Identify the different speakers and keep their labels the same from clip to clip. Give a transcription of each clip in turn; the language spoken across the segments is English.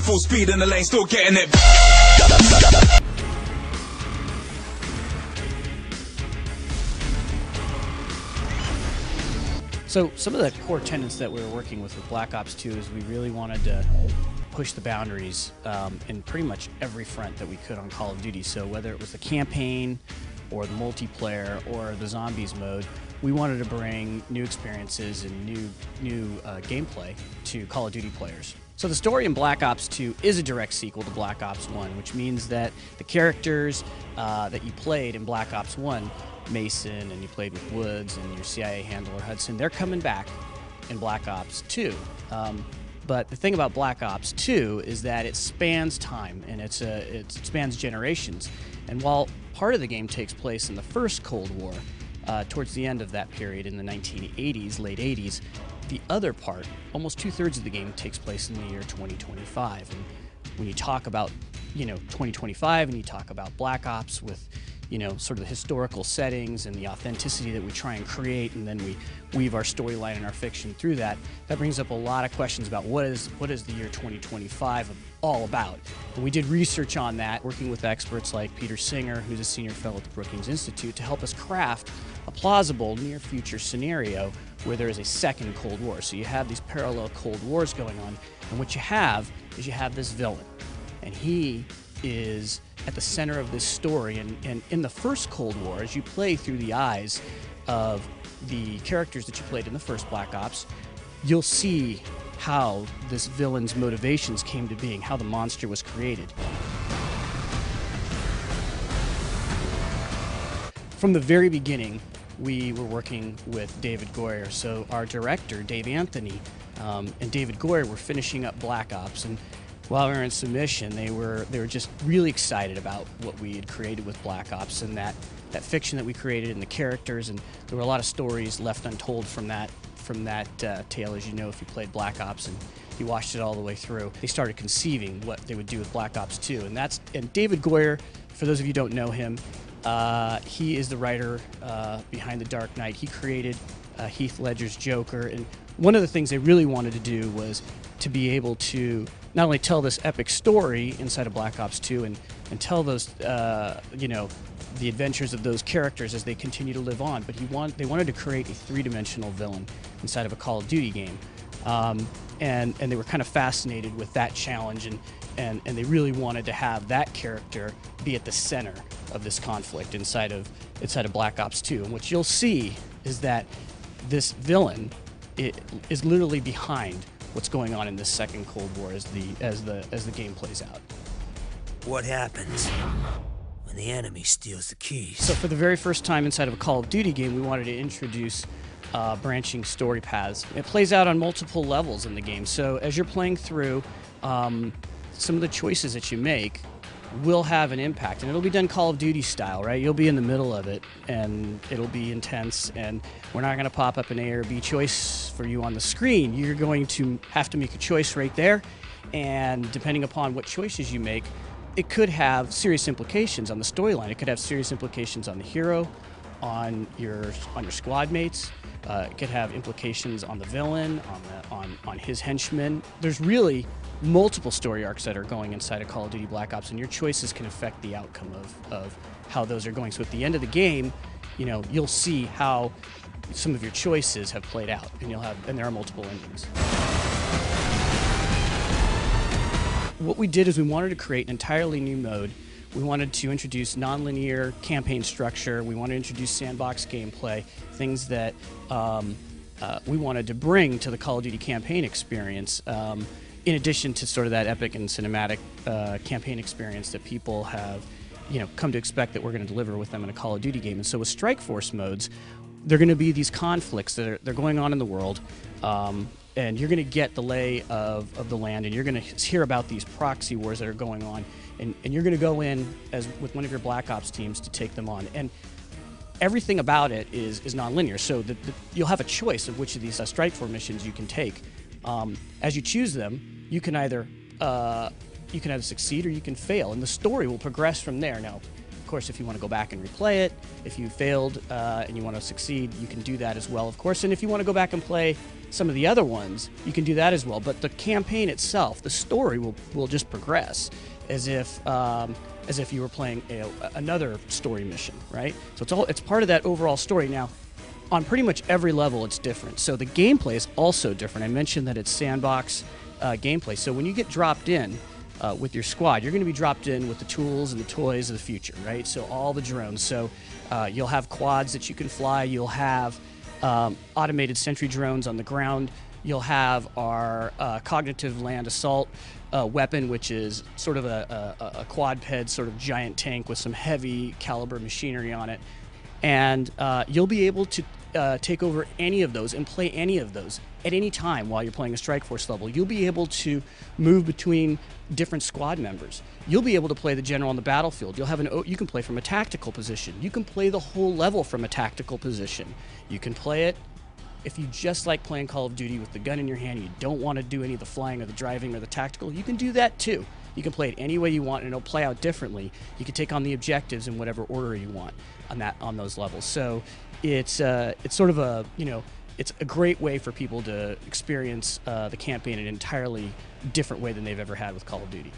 Speaker 1: full speed in the lane, still getting it.
Speaker 2: So some of the core tenets that we were working with Black Ops 2 is we really wanted to push the boundaries in pretty much every front that we could on Call of Duty. So whether it was the campaign or the multiplayer or the zombies mode, we wanted to bring new experiences and new gameplay to Call of Duty players. So the story in Black Ops 2 is a direct sequel to Black Ops 1, which means that the characters that you played in Black Ops 1, Mason, and you played with Woods and your CIA handler Hudson, they're coming back in Black Ops 2. But the thing about Black Ops 2 is that it spans time and it spans generations. And while part of the game takes place in the first Cold War, towards the end of that period in the 1980s, late 80s, the other part, almost 2/3 of the game, takes place in the year 2025. And when you talk about, 2025 and you talk about Black Ops with, sort of the historical settings and the authenticity that we try and create, and then we weave our storyline and our fiction through that, that brings up a lot of questions about what is the year 2025 all about. And we did research on that, working with experts like Peter Singer, who's a senior fellow at the Brookings Institute, to help us craft a plausible near-future scenario where there is a second Cold War. So you have these parallel Cold Wars going on, and what you have is this villain, and he is at the center of this story. And in the first Cold War, as you play through the eyes of the characters that you played in the first Black Ops, you'll see how this villain's motivations came to being, how the monster was created. From the very beginning, we were working with David Goyer. So our director, Dave Anthony, and David Goyer were finishing up Black Ops, and while we were in submission, they were just really excited about what we had created with Black Ops and that fiction that we created and the characters, and there were a lot of stories left untold from that tale, as you know, if you played Black Ops and you watched it all the way through. They started conceiving what they would do with Black Ops 2, and David Goyer, for those of you who don't know him, he is the writer behind The Dark Knight. He created Heath Ledger's Joker, and one of the things they really wanted to do was to be able to not only tell this epic story inside of Black Ops 2 and tell those, the adventures of those characters as they continue to live on, but they wanted to create a three-dimensional villain inside of a Call of Duty game. And they were kind of fascinated with that challenge, and they really wanted to have that character be at the center of this conflict inside of Black Ops 2. And what you'll see is that this villain is literally behind what's going on in this second Cold War as the game plays out.
Speaker 3: What happens when the enemy steals the keys?
Speaker 2: So for the very first time inside of a Call of Duty game, we wanted to introduce branching story paths. It plays out on multiple levels in the game. So as you're playing through, some of the choices that you make will have an impact, and it'll be done Call of Duty style, right? You'll be in the middle of it, and it'll be intense, and we're not going to pop up an A or B choice for you on the screen. You're going to have to make a choice right there, and depending upon what choices you make, it could have serious implications on the storyline. It could have serious implications on the hero, on your squad mates. It could have implications on the villain, on his henchmen. There's really multiple story arcs that are going inside of Call of Duty Black Ops, and your choices can affect the outcome of how those are going. So at the end of the game, you'll see how some of your choices have played out, and there are multiple endings. What we did is we wanted to create an entirely new mode. We wanted to introduce non-linear campaign structure. We wanted to introduce sandbox gameplay, things that we wanted to bring to the Call of Duty campaign experience, in addition to sort of that epic and cinematic campaign experience that people have come to expect that we're going to deliver with them in a Call of Duty game. And so with Strike Force modes, there are going to be these conflicts that are going on in the world, and you're going to get the lay of the land, and you're going to hear about these proxy wars that are going on, and you're going to go in with one of your Black Ops teams to take them on. And everything about it is non-linear, so you'll have a choice of which of these Strike Force missions you can take. As you choose them, you can either succeed or you can fail, and the story will progress from there. Now, of course, if you want to go back and replay it, if you failed and you want to succeed, you can do that as well, of course. And if you want to go back and play some of the other ones, you can do that as well. But the campaign itself, the story will just progress as if you were playing another story mission, right? So it's part of that overall story. Now, on pretty much every level, it's different. So the gameplay is also different. I mentioned that it's sandbox gameplay. So when you get dropped in with your squad, you're going to be dropped in with the tools and the toys of the future, right? So all the drones. So you'll have quads that you can fly. You'll have automated sentry drones on the ground. You'll have our cognitive land assault weapon, which is sort of a quadped sort of giant tank with some heavy caliber machinery on it. And you'll be able to take over any of those and play any of those at any time while you're playing a Strike Force level. You'll be able to move between different squad members. You'll be able to play the general on the battlefield. You can play from a tactical position. You can play the whole level from a tactical position. You can play it if you just like playing Call of Duty with the gun in your hand. You don't want to do any of the flying or the driving or the tactical. You can do that too. You can play it any way you want, and it'll play out differently. You can take on the objectives in whatever order you want on those levels. So it's sort of a it's a great way for people to experience the campaign in an entirely different way than they've ever had with Call of Duty.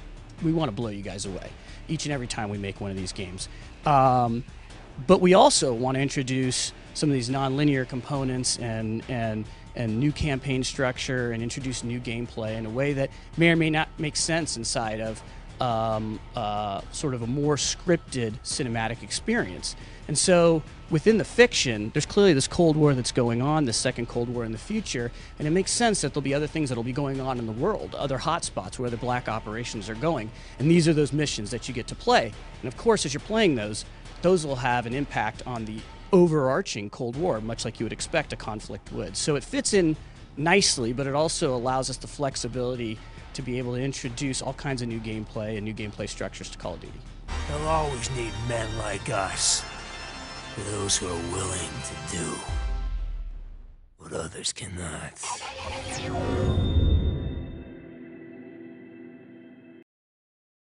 Speaker 2: We want to blow you guys away each and every time we make one of these games. But we also want to introduce some of these non-linear components and new campaign structure and introduce new gameplay in a way that may or may not make sense inside of sort of a more scripted cinematic experience. And so within the fiction, there's clearly this Cold War that's going on, this second Cold War in the future, and it makes sense that there'll be other things that'll be going on in the world, other hotspots where the black operations are going. And these are those missions that you get to play. And of course, as you're playing those will have an impact on the overarching Cold War, much like you would expect a conflict would. So it fits in nicely, but it also allows us the flexibility to be able to introduce all kinds of new gameplay and new gameplay structures to Call of Duty.
Speaker 3: They'll always need men like us, those who are willing to do what others cannot.